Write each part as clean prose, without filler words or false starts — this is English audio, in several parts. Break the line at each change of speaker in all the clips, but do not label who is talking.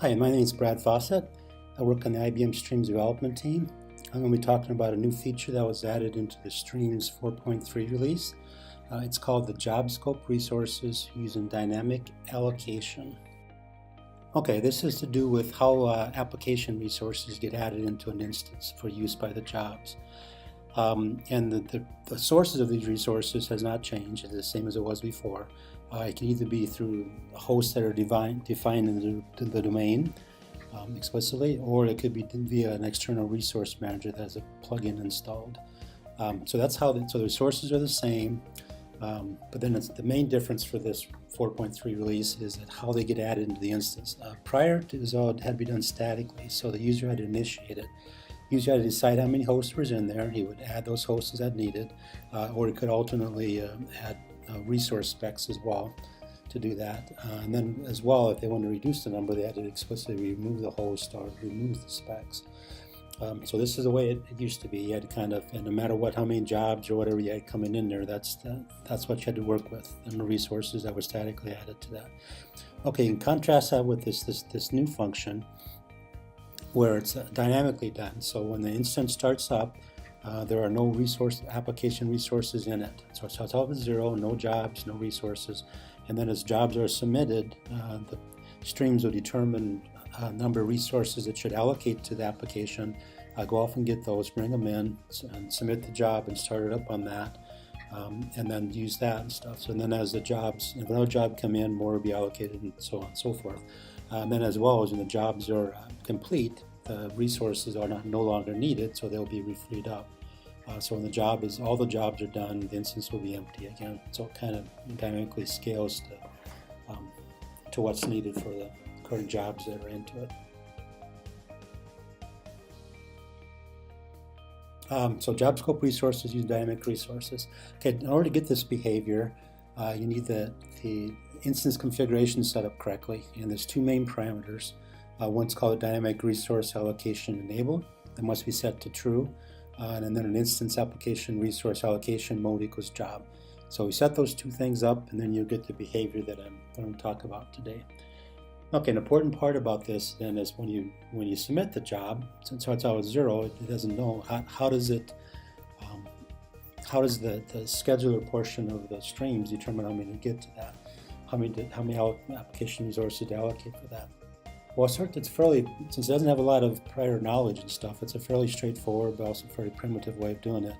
Hi, my name is Brad Fawcett. I work on the IBM Streams development team. I'm going to be talking about a new feature that was added into the Streams 4.3 release. It's called the Job Scope Resources using Dynamic Allocation. Okay, this is to do with how application resources get added into an instance for use by the jobs. And the sources of these resources has not changed. It's the same as it was before. It can either be through hosts that are defined in the domain explicitly, or it could be via an external resource manager that has a plugin installed. So that's how. So the resources are the same, but then the main difference for this 4.3 release is that how they get added into the instance. Prior to this, all had to be done statically, so the user had to initiate it. User had to decide how many hosts was in there. He would add those hosts as needed, or he could alternately add resource specs as well to do that. And then as well, if they wanted to reduce the number, they had to explicitly remove the host or remove the specs. So this is the way it used to be. You had to kind of, and no matter how many jobs or whatever you had coming in there, that's what you had to work with, and the resources that were statically added to that. Okay, you can contrast that with this new function, where it's dynamically done. So when the instance starts up, there are no application resources in it. So it starts off with 0, no jobs, no resources. And then as jobs are submitted, the streams will determine a number of resources that should allocate to the application. Go off and get those, bring them in, and submit the job and start it up on that. And then use that and stuff. So then as if another job come in, more will be allocated and so on and so forth. And then as well as when the jobs are complete, the resources are no longer needed, so they'll be freed up. So when all the jobs are done, the instance will be empty again. So it kind of dynamically scales to what's needed for the current jobs that are into it. So job scope resources use dynamic resources. Okay, in order to get this behavior, you need the instance configuration set up correctly, and there's two main parameters. One's called dynamic resource allocation enabled. That must be set to true, and then an instance application resource allocation mode equals job. So we set those two things up, and then you'll get the behavior that I'm going to talk about today. Okay, an important part about this then is when you submit the job, since it starts out with 0, it doesn't know how does the scheduler portion of the streams determine how many to get to that, how many application resources to allocate for that. Well, it's fairly, since it doesn't have a lot of prior knowledge and stuff, it's a fairly straightforward but also very primitive way of doing it.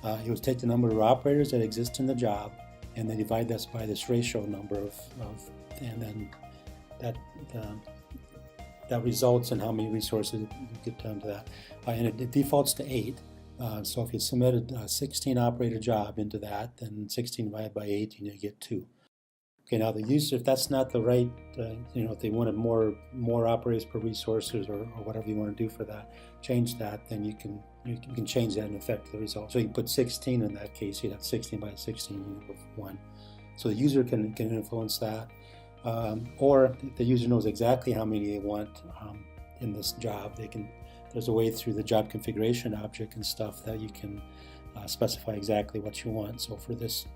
It would take the number of operators that exist in the job, and then divide this by this ratio number and then that results in how many resources you get down to that. And it defaults to 8. So if you submitted a 16 operator job into that, then 16 divided by 8, you get 2. Okay, now the user, if that's not the right, if they wanted more operators per resources or whatever you want to do for that, change that, then you can change that and affect the result. So you can put 16 in that case, you'd have 16 by 16, you have 1. So the user can influence that. Or if the user knows exactly how many they want in this job, there's a way through the job configuration object and stuff that you can specify exactly what you want. So for this,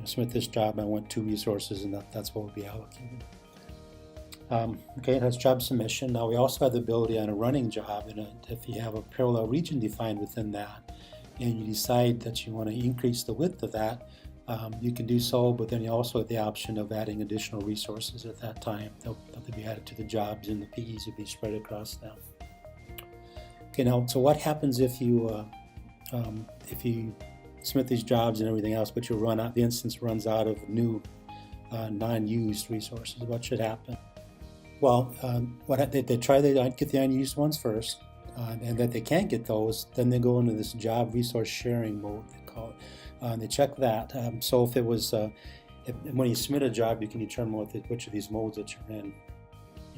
submit this job, I want 2 resources, and that's what will be allocated. Okay, that's job submission. Now we also have the ability on a running job, and if you have a parallel region defined within that, and you decide that you want to increase the width of that, you can do so, but then you also have the option of adding additional resources at that time. They'll be added to the jobs, and the PEs will be spread across them. Okay, now, so what happens if you submit these jobs and everything else, but the instance runs out of new non-used resources? What should happen? Well, they try to get the unused ones first, and that they can't get those, then they go into this job resource sharing mode, they call it. They check that. So if it was, when you submit a job, you can determine which of these modes that you're in.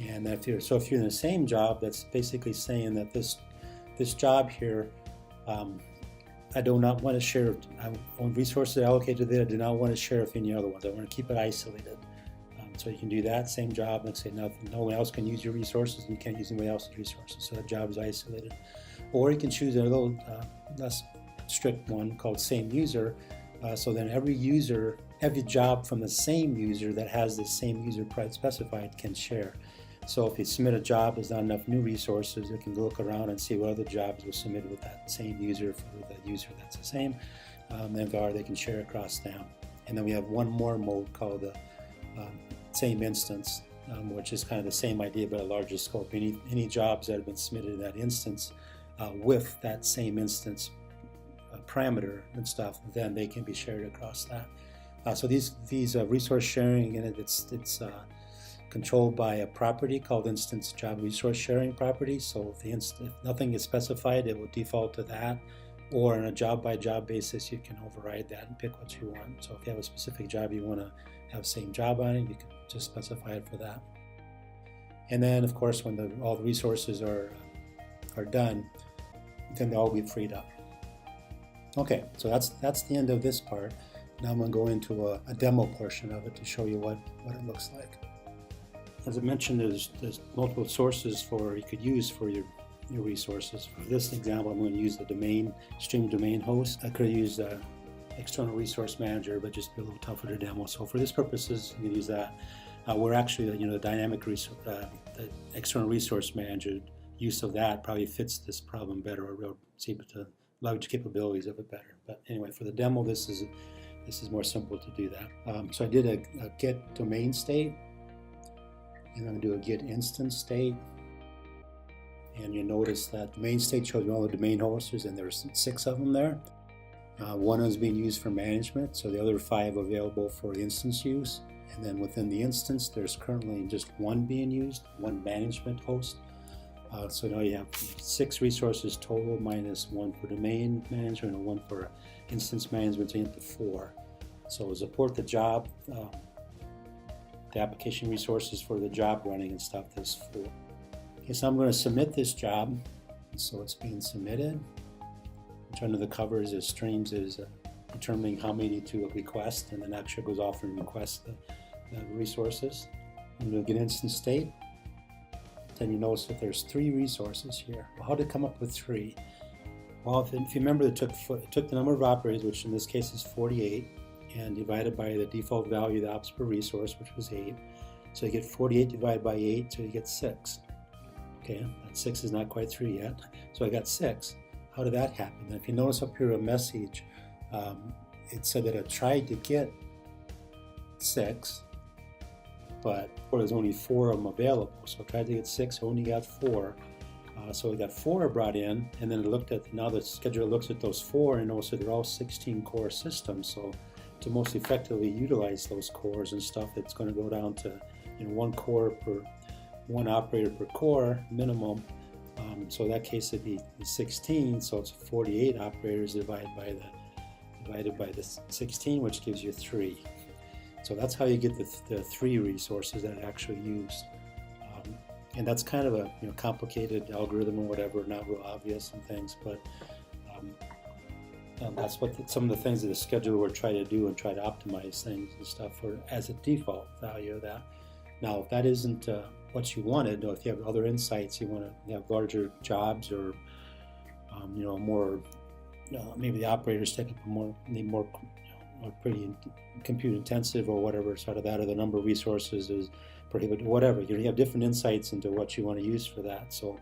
And if you're in the same job, that's basically saying that this job here, I do not want to share. I want resources allocated there. I do not want to share with any other ones. I want to keep it isolated. So you can do that same job and say no one else can use your resources, and you can't use anybody else's resources. So that job is isolated. Or you can choose a little less strict one called same user. So then every job from the same user that has the same user specified can share. So if you submit a job, there's not enough new resources, it can look around and see what other jobs were submitted with that same user for the user that's the same. They can share across them. And then we have one more mode called the same instance, which is kind of the same idea but a larger scope. Any jobs that have been submitted in that instance with that same instance parameter and stuff, then they can be shared across that. So these resource sharing, and it's controlled by a property called instance job resource sharing property. So if nothing is specified, it will default to that. Or on a job by job basis, you can override that and pick what you want. So if you have a specific job you want to have the same job on it, you can just specify it for that. And then of course when all the resources are done, then they'll all be freed up. Okay, so that's the end of this part. Now I'm going to go into a demo portion of it to show you what it looks like. As I mentioned, there's multiple sources you could use for your resources. For this example, I'm going to use the Stream domain host. I could have used the external resource manager, but just be a little tougher to demo. So for this purposes, you can use that. We're actually, the dynamic the external resource manager use of that probably fits this problem better, or we'll see to leverage capabilities of it better. But anyway, for the demo, this is more simple to do that. So I did a get domain state, and I'm going to do a get instance state. And you notice that the main state shows you all the domain hosters, and there's 6 of them there. One is being used for management, so the other 5 available for instance use. And then within the instance, there's currently just 1 being used, 1 management host. So now you have 6 resources total minus 1 for domain management and 1 for instance management, so you get to 4. So to support the job, the application resources for the job running and stuff, there's 4. Okay, so I'm going to submit this job. So it's being submitted, which under the covers is Streams is determining how many to request, and then actually goes off and requests the resources. I'm going to get instance state. Then you notice that there's 3 resources here. Well, how did it come up with 3? Well, if you remember, it took the number of operators, which in this case is 48, and divided by the default value of the ops per resource, which was 8. So you get 48 divided by 8, so you get 6. Okay, that 6 is not quite 3 yet. So I got 6. How did that happen? And if you notice up here a message, it said that I tried to get 6, but there's only 4 of them available. So I tried to get 6, I only got 4. So we got 4 brought in, and then it looked at, now the scheduler looks at those 4 and knows that they're all 16 core systems. So to most effectively utilize those cores and stuff, it's going to go down to 1 operator per core minimum. So in that case it'd be 16, so it's 48 operators divided by the 16, which gives you 3. So that's how you get the 3 resources that are actually used. And that's kind of a complicated algorithm or whatever, not real obvious and things, but that's what some of the things that the scheduler would try to do and try to optimize things and stuff for as a default value of that. Now, if that isn't what you wanted, or if you have other insights, you want to have larger jobs, or more, maybe the operators take up need more pretty compute intensive or whatever, sort of that, or the number of resources is prohibited, whatever. You have different insights into what you want to use for that. So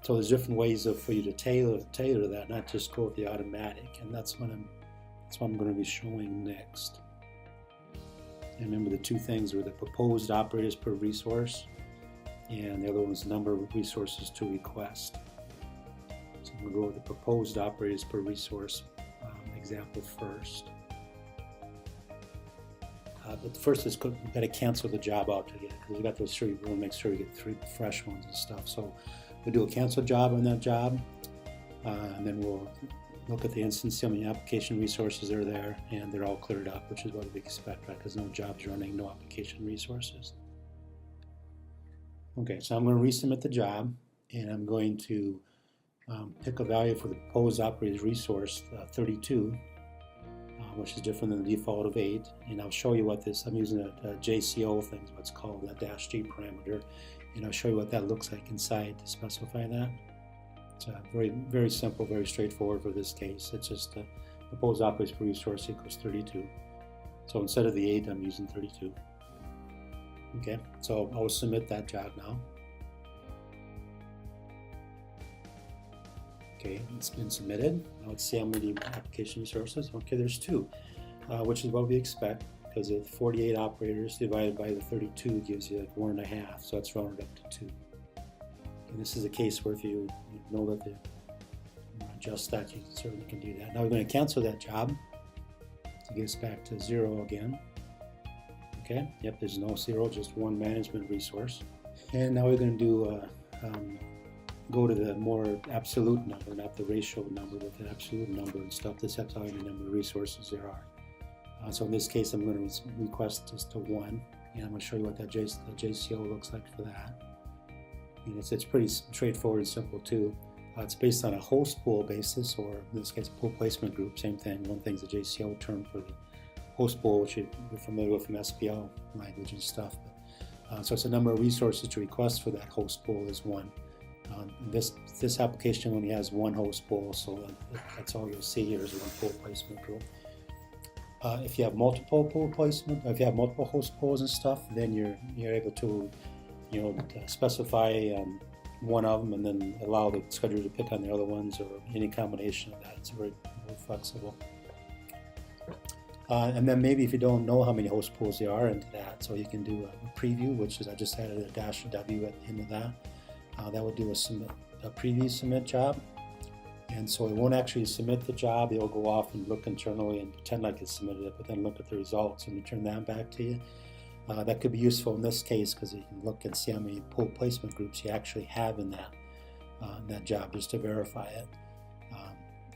there's different ways for you to tailor that, not just go with the automatic, and that's what I'm going to be showing next. And remember, the 2 things were the proposed operators per resource, and the other one was the number of resources to request. So I'm going to go with the proposed operators per resource example first. But first, we've got to cancel the job out to get it, because we got those 3. We want to make sure we get 3 fresh ones and stuff. So we'll do a cancel job on that job, and then we'll look at the instance, see how many application resources are there, and they're all cleared up, which is what we expect, right? Because no jobs running, no application resources. Okay, so I'm going to resubmit the job, and I'm going to pick a value for the proposed operated resource, 32, which is different than the default of 8. And I'll show you what this, I'm using a JCO thing, what's called a -G parameter, and I'll show you what that looks like inside to specify that. It's very, very simple, very straightforward for this case. It's just proposed operators per resource equals 32. So instead of the 8, I'm using 32. Okay, so I'll submit that job now. Okay, it's been submitted. Now let's see how many application resources. Okay, there's 2, which is what we expect, because the 48 operators divided by the 32 gives you like 1.5, so it's rounded up to 2. And this is a case where if you know that you adjust that, you certainly can do that. Now we're going to cancel that job to get us back to 0 again. Okay, yep, there's no 0, just 1 management resource. And now we're going to do go to the more absolute number, not the ratio number, but the absolute number and stuff. This has how many number of resources there are. So in this case, I'm going to request just to 1, and I'm going to show you what that JCO looks like for that. And it's pretty straightforward and simple too. It's based on a host pool basis, or in this case, pool placement group. Same thing. One thing's a JCO term for the host pool, which you're familiar with from SPL language and stuff. But, so it's a number of resources to request for that host pool is 1. This application only has 1 host pool, so that's all you'll see here is 1 pool placement group. If you have multiple pool placement, if you have multiple host pools and stuff, then you're able to, specify one of them and then allow the scheduler to pick on the other ones, or any combination of that. It's very flexible. And then maybe if you don't know how many host pools there are into that, so you can do a preview, which is I just added a -W at the end of that. That would do a preview submit job. And so it won't actually submit the job. It'll go off and look internally and pretend like it submitted it, but then look at the results and return that back to you. That could be useful in this case because you can look and see how many pool placement groups you actually have in that job, just to verify it.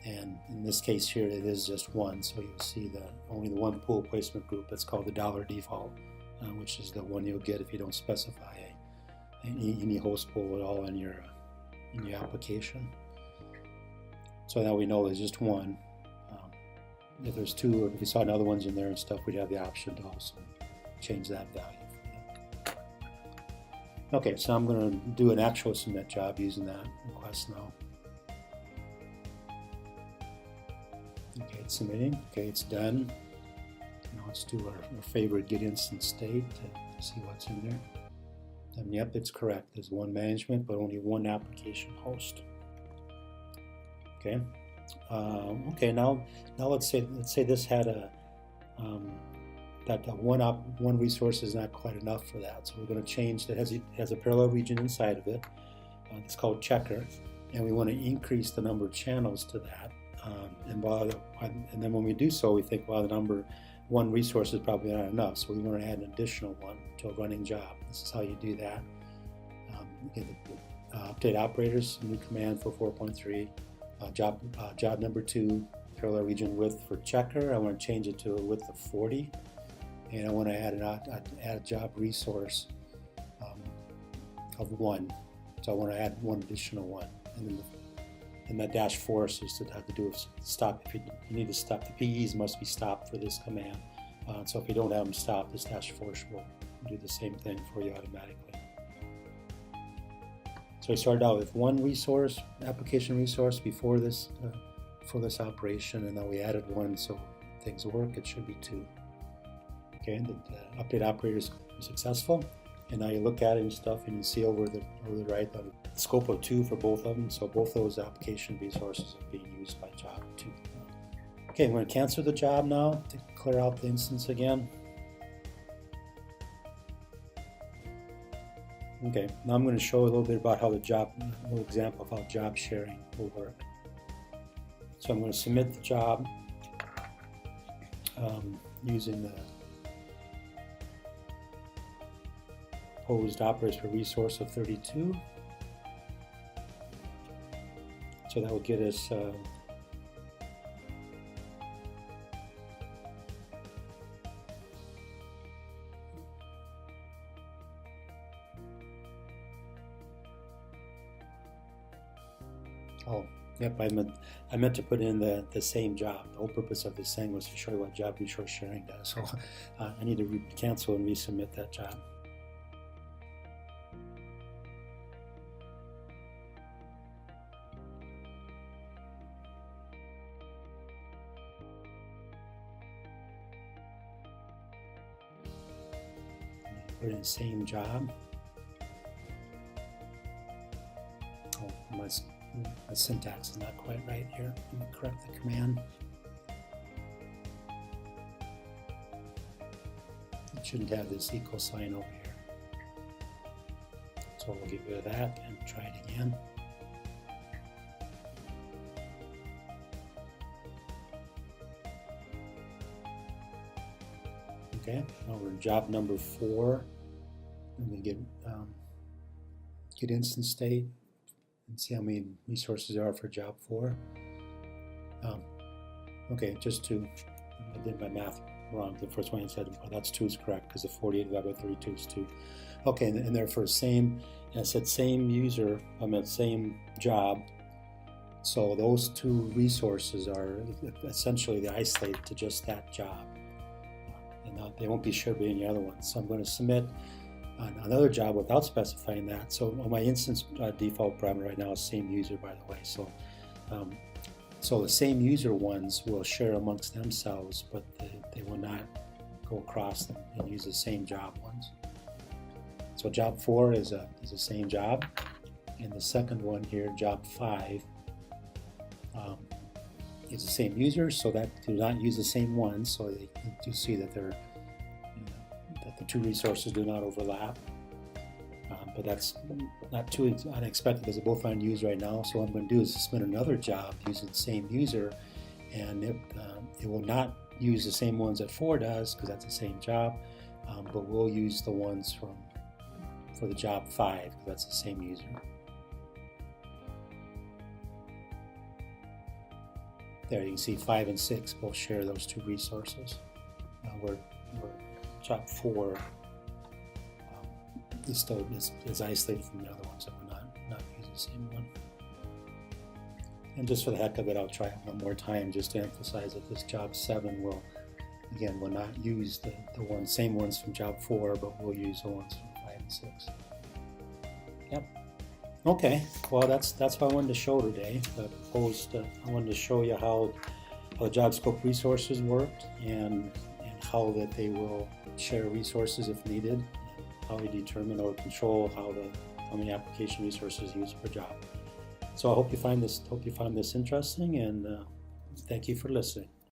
And in this case here, it is just 1, so you'll see only the 1 pool placement group. That's called the $default, which is the one you'll get if you don't specify any host pool at all in your application. So now we know there's just 1. If there's 2, or if you saw other ones in there and stuff, we'd have the option to also change that value. Okay, so I'm going to do an actual submit job using that request now. Okay, it's submitting. Okay, it's done. Now let's do our favorite get instance state to see what's in there. And yep, it's correct. There's 1 management, but only 1 application host. Okay. Okay. Now let's say this had that one resource is not quite enough for that. So we're going to change that. Has a parallel region inside of it. It's called checker, and we want to increase the number of channels to that. And then when we do so, we think, well, the number 1 resource is probably not enough, so we want to add an additional 1 to a running job. This is how you do that. Update operators, new command for 4.3. Job number 2, parallel region width for checker. I want to change it to a width of 40, and I want to add a job resource of 1. So I want to add 1 additional 1, and that -4 is just to have to do with stop. If you need to stop, the PEs must be stopped for this command. So if you don't have them stopped, this -4 will do the same thing for you automatically. So we started out with 1 resource, application resource before this operation, and then we added 1, so things work. It should be 2. Okay, the update operator is successful, and now you look at it and stuff, and you see over the right the scope of 2 for both of them. So both those application resources are being used by job 2. Okay, I'm going to cancel the job now to clear out the instance again. Okay, now I'm going to show a little bit about how a little example of how job sharing will work. So I'm going to submit the job using the proposed operators for resource of 32. So that will get us oh, yep, I meant to put in the same job. The whole purpose of this thing was to show you what job resource sharing does. So I need to cancel and resubmit that job. put in the same job. Oh, my syntax is not quite right here. Let me correct the command. It shouldn't have this equal sign over here. So we'll get rid of that and try it again. Okay, now we're in job number 4. I'm going to get instance state and see how many resources there are for job 4. Okay, just 2. I did my math wrong. The first one I said, oh, that's 2 is correct because the 48 divided by 32 is 2. Okay, and they're for same, and I said same user, I meant same job. So those 2 resources are essentially isolated to just that job. And they won't be shared by any other ones. So I'm going to submit another job without specifying that. So my instance default parameter right now is same user, by the way. So so the same user ones will share amongst themselves, but they will not go across them and use the same job ones. So job 4 is the same job, and the second one here, job 5, is the same user, so that do not use the same ones. So they do see that they're that the 2 resources do not overlap. But that's not too unexpected because they're both unused right now. So what I'm going to do is submit another job using the same user, and it will not use the same ones that 4 does because that's the same job, but we'll use the ones for the job 5 because that's the same user. There you can see 5 and 6 both share those 2 resources. Where job 4 is still is isolated from the other ones, so we're not using the same one. And just for the heck of it, I'll try it one more time just to emphasize that this job 7 will not use the same ones from job 4, but we'll use the ones from 5 and 6. Yep. Okay, well that's what I wanted to show today. I wanted to show you how the job scope resources worked and how that they will share resources if needed, how we determine or control how many application resources used per job. So I hope you find this interesting, and thank you for listening.